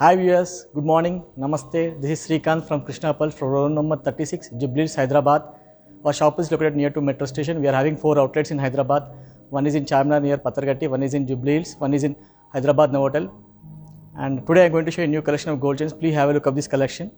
Hi viewers, good morning, namaste. This is Srikanth from Krishna Pulse from road number 36, Jubilee Hills, Hyderabad. Our shop is located near to metro station. We are having 4 outlets in Hyderabad. One is in Charminar near Patargatti, one is in Jubilee Hills, one is in Hyderabad Novotel. And today I am going to show you a new collection of gold chains. Please have a look at this collection.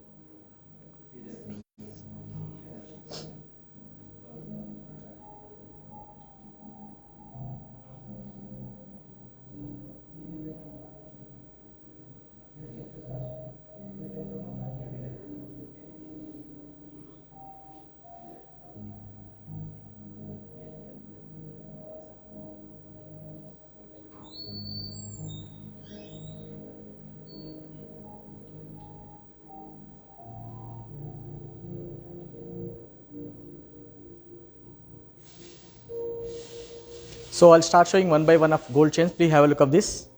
So I'll start showing one by one of gold chains. Please have a look at this.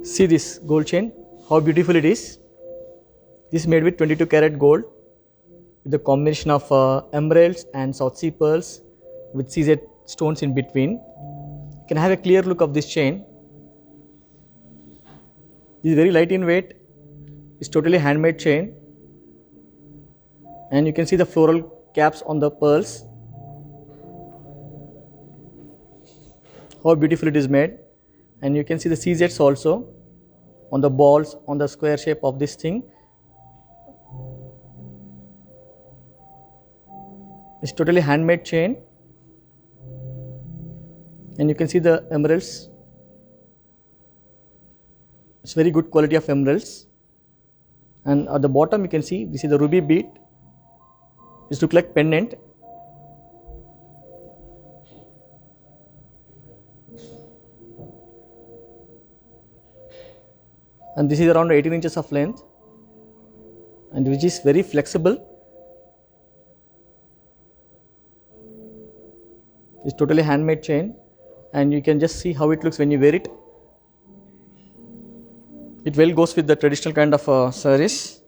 See this gold chain, how beautiful it is. This is made with 22 karat gold with a combination of emeralds and South Sea pearls with CZ stones in between. You can have a clear look of this chain. This is very light in weight. It's totally handmade chain. And you can see the floral caps on the pearls. How beautiful it is made. And you can see the CZs also on the balls, on the square shape of this thing. It's totally handmade chain. And you can see the emeralds. It's very good quality of emeralds. And at the bottom you can see this is the ruby bead. It looks like pendant. And this is around 18 inches of length and which is very flexible. It's totally handmade chain and you can just see how it looks when you wear it. It well goes with the traditional kind of sarees.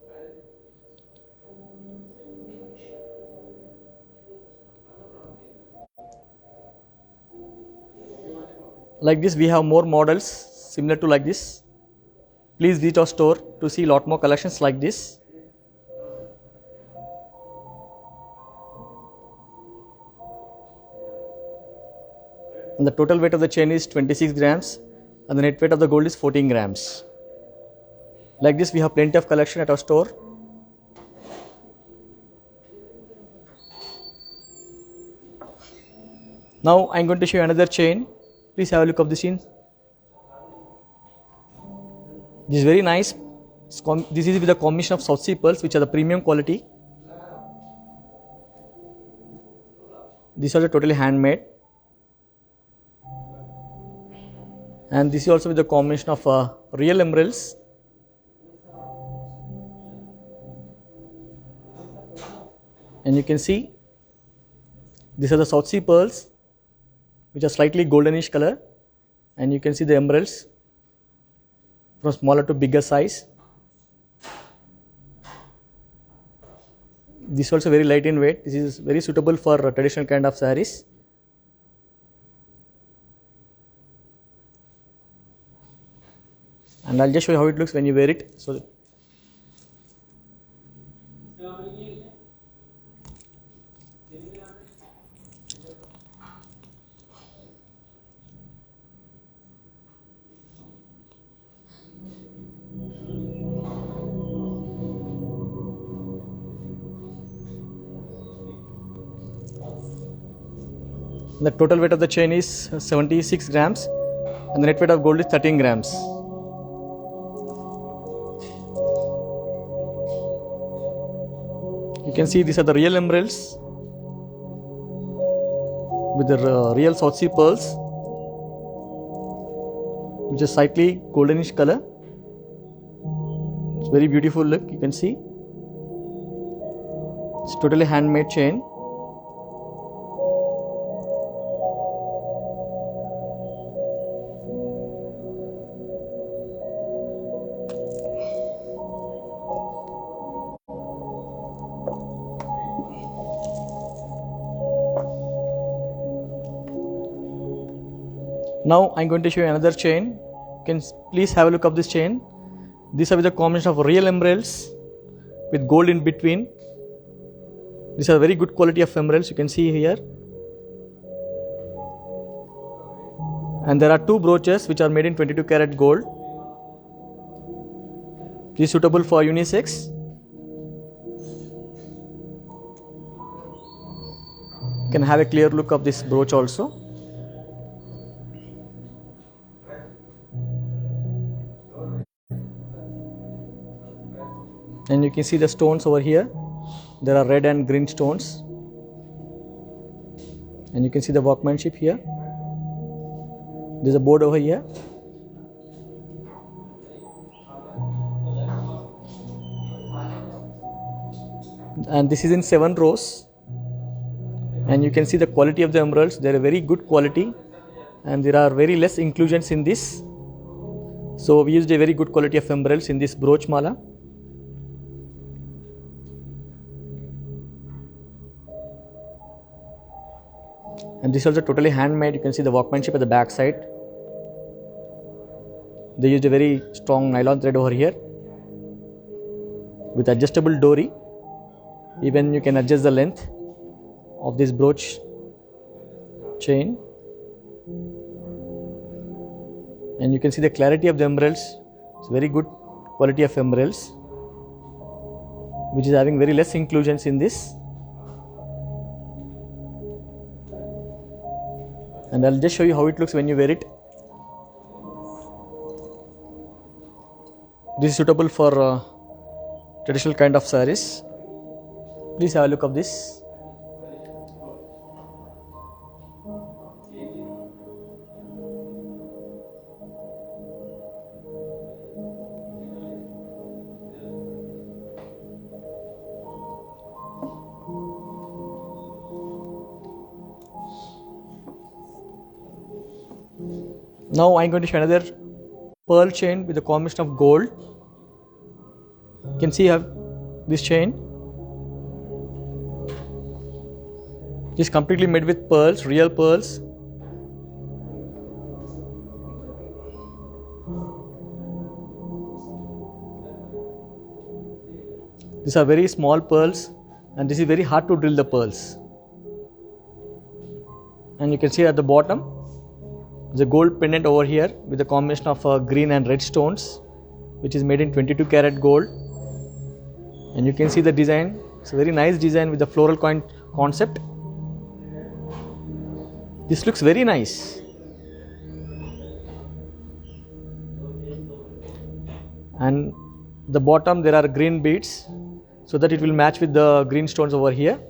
Like this we have more models similar to like this. Please visit our store to see lot more collections like this. And the total weight of the chain is 26 grams and the net weight of the gold is 14 grams. Like this we have plenty of collection at our store. Now I am going to show you another chain. Please have a look of the chain. This is very nice. This is with a combination of South Sea pearls which are the premium quality. These are totally handmade. And this is also with the combination of real emeralds. And you can see these are the South Sea pearls which are slightly goldenish color. And you can see the emeralds from smaller to bigger size. This is also very light in weight. This is very suitable for traditional kind of sarees. And I'll just show you how it looks when you wear it. So the total weight of the chain is 76 grams and the net weight of gold is 13 grams. You can see these are the real emeralds with the real South Sea pearls which is slightly goldenish color. It's very beautiful look, you can see. It's totally handmade chain. Now I am going to show you another chain. You can please have a look of this chain. These are with a combination of real emeralds with gold in between. These are very good quality of emeralds, you can see here. And there are two brooches which are made in 22 karat gold. This is suitable for unisex. You can have a clear look of this brooch also. And you can see the stones over here. There are red and green stones. And you can see the workmanship here. There's a board over here. And this is in 7 rows. And you can see the quality of the emeralds. They are very good quality. And there are very less inclusions in this. So we used a very good quality of emeralds in this brooch mala. And this is also totally handmade. You can see the workmanship at the back side. They used a very strong nylon thread over here with adjustable dory. Even you can adjust the length of this brooch chain. And you can see the clarity of the emeralds. It's very good quality of emeralds, which is having very less inclusions in this. And I'll just show you how it looks when you wear it. This is suitable for traditional kind of sarees. Please have a look of this. Now I am going to show another pearl chain with a combination of gold. You can see I have this chain. It is completely made with pearls, real pearls. These are very small pearls, and this is very hard to drill the pearls. And you can see at the bottom the gold pendant over here with a combination of green and red stones, which is made in 22 karat gold. And you can see the design. It's a very nice design with the floral coin concept. This looks very nice. And the bottom there are green beads so that it will match with the green stones over here.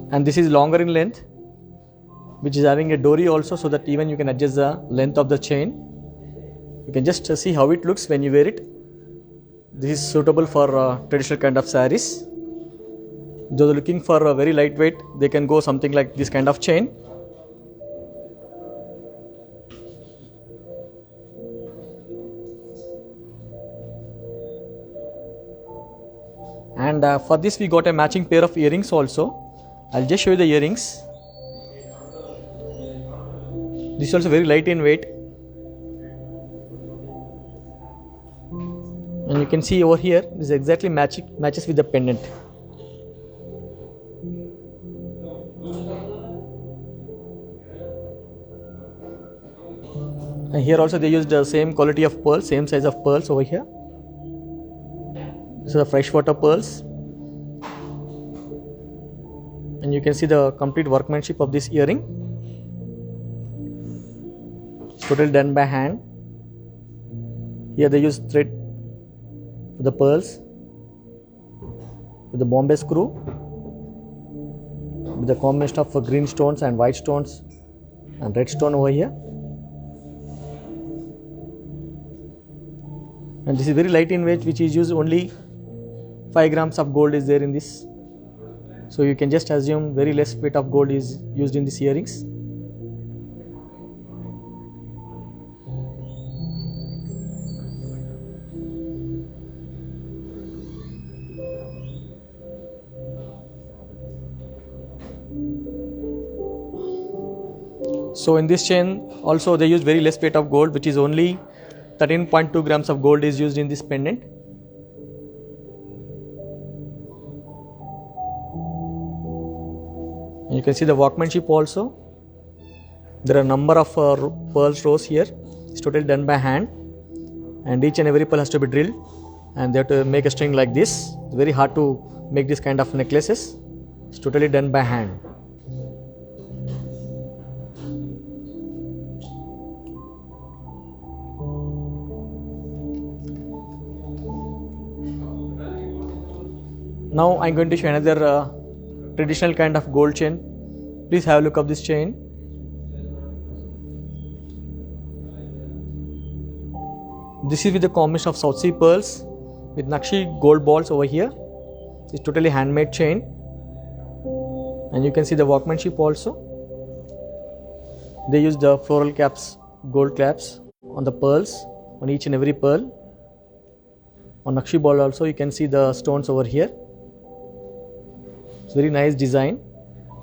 And this is longer in length, which is having a dory also, so that even you can adjust the length of the chain. You can just see how it looks when you wear it. This is suitable for traditional kind of sarees. Those looking for a very lightweight, they can go something like this kind of chain. And for this we got a matching pair of earrings also. I'll just show you the earrings. This is also very light in weight. And you can see over here, this exactly matches with the pendant. And here also they used the same quality of pearls, same size of pearls over here. These are the freshwater pearls. And you can see the complete workmanship of this earring. It's totally done by hand. Here they use thread for the pearls with the Bombay screw, with the combination of green stones and white stones and red stone over here. And this is very light in weight, which is used only 5 grams of gold is there in this. So you can just assume very less weight of gold is used in these earrings. So in this chain also they use very less weight of gold, which is only 13.2 grams of gold is used in this pendant. And you can see the workmanship also. There are a number of pearls rows here. It's totally done by hand, and each and every pearl has to be drilled, and they have to make a string like this. It's very hard to make this kind of necklaces. It's totally done by hand. Now I'm going to show another traditional kind of gold chain. Please have a look of this chain. This is with the combination of South Sea pearls with Nakshi gold balls over here. It's totally handmade chain, and you can see the workmanship also. They use the floral caps, gold caps on the pearls, on each and every pearl. On Nakshi ball also you can see the stones over here. It's very nice design,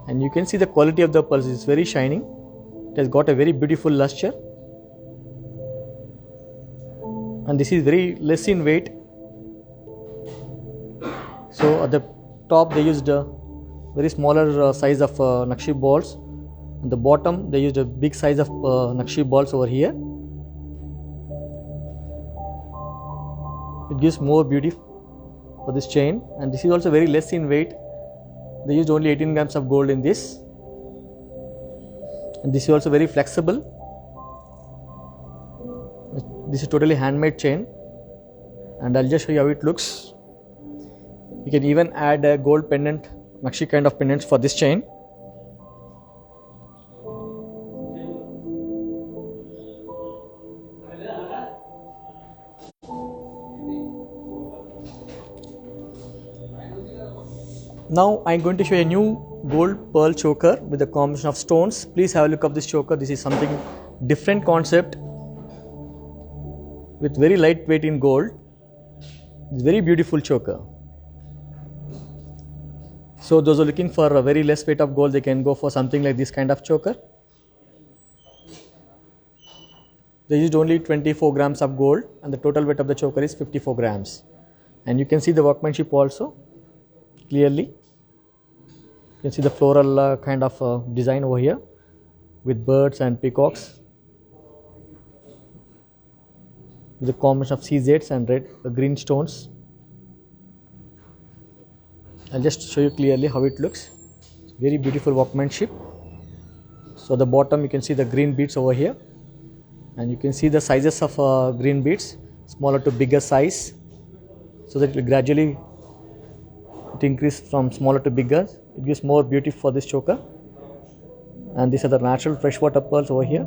and you can see the quality of the pearls is very shining. It has got a very beautiful luster, and this is very less in weight. So at the top they used a very smaller size of Nakshi balls. On the bottom they used a big size of Nakshi balls over here. It gives more beauty for this chain, and this is also very less in weight. They used only 18 grams of gold in this, and this is also very flexible. This is totally handmade chain, and I'll just show you how it looks. You can even add a gold pendant, Nakshi kind of pendants for this chain. Now I'm going to show you a new gold pearl choker with a combination of stones. Please have a look of this choker. This is something different concept with very light weight in gold. It's very beautiful choker. So those who are looking for a very less weight of gold, they can go for something like this kind of choker. They used only 24 grams of gold, and the total weight of the choker is 54 grams. And you can see the workmanship also clearly. You can see the floral kind of design over here with birds and peacocks, with a combination of CZs and green stones. I'll just show you clearly how it looks. Very beautiful workmanship. So at the bottom you can see the green beads over here, and you can see the sizes of green beads, smaller to bigger size, so that it will gradually increase from smaller to bigger. It gives more beauty for this choker. And these are the natural freshwater pearls over here,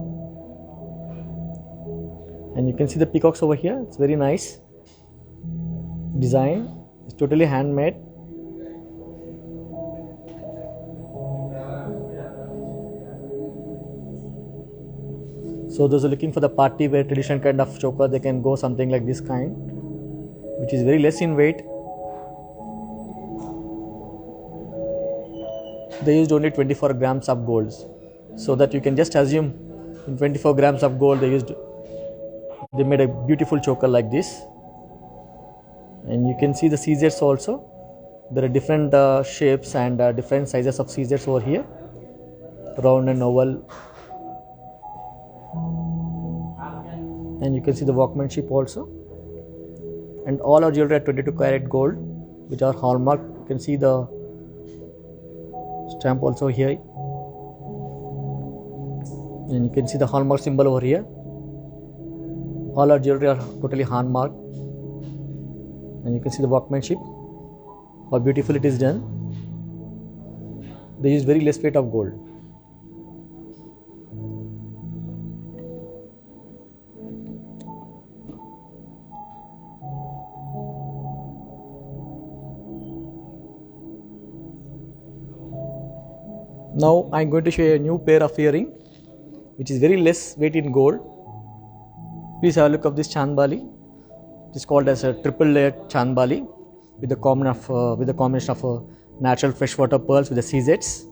and you can see the peacocks over here. It's very nice design. It's totally handmade. So those are looking for the party wear traditional kind of choker, they can go something like this kind, which is very less in weight. They used only 24 grams of gold, so that you can just assume in 24 grams of gold they made a beautiful choker like this. And you can see the CZs also. There are different shapes and different sizes of CZs over here, round and oval. And you can see the workmanship also. And all our jewelry at 22 karat gold, which are hallmark. You can see the stamp also here, and you can see the hallmark symbol over here. All our jewelry are totally hallmark, and you can see the workmanship, how beautiful it is done. They use very less weight of gold. Now I am going to show you a new pair of earring, which is very less weight in gold. Please have a look of this chandbali. It is called as a triple layered chandbali with the combination of natural freshwater pearls with the CZs.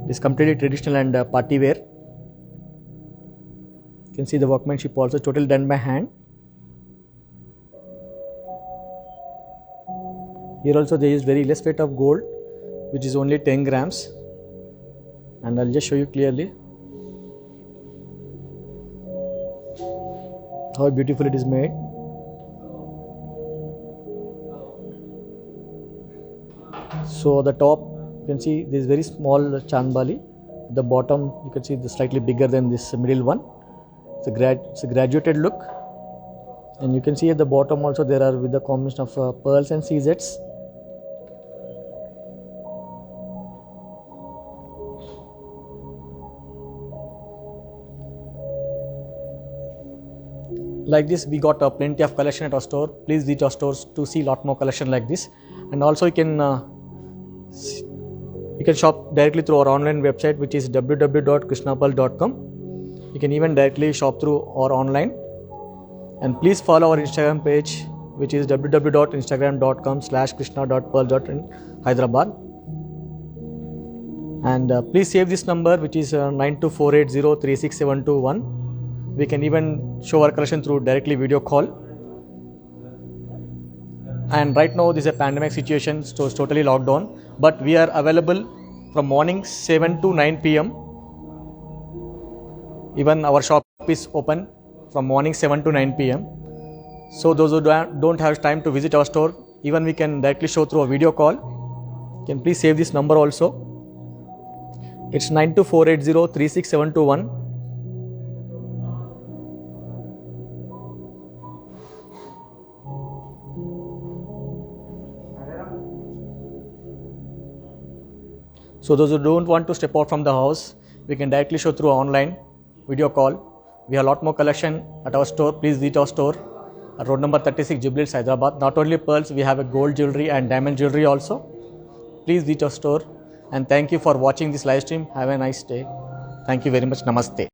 It is completely traditional and party wear. You can see the workmanship also totally done by hand. Here also there is very less weight of gold, which is only 10 grams. And I'll just show you clearly how beautiful it is made. So the top, you can see this very small chandbali. The bottom, you can see the slightly bigger than this middle one. It's a graduated look, and you can see at the bottom also there are with the combination of pearls and CZs. Like this, we got plenty of collection at our store. Please visit our stores to see lot more collection like this. And also you can shop directly through our online website, which is www.krishnapal.com. You can even directly shop through our online. And please follow our Instagram page, which is www.instagram.com/krishna.pearl in Hyderabad. And please save this number, which is 9248036721. We can even show our collection through directly video call. And right now this is a pandemic situation, so it's totally locked down. But we are available from morning 7 to 9 p.m. Even our shop is open from morning 7 to 9 p.m. So those who don't have time to visit our store, even we can directly show through a video call. You can please save this number also. It's 9248036721. So those who don't want to step out from the house, we can directly show through online video call. We have a lot more collection at our store. Please visit our store at road number 36, Jubilee, Hyderabad. Not only pearls, we have a gold jewelry and diamond jewelry also. Please visit our store, and thank you for watching this live stream. Have a nice day. Thank you very much. Namaste.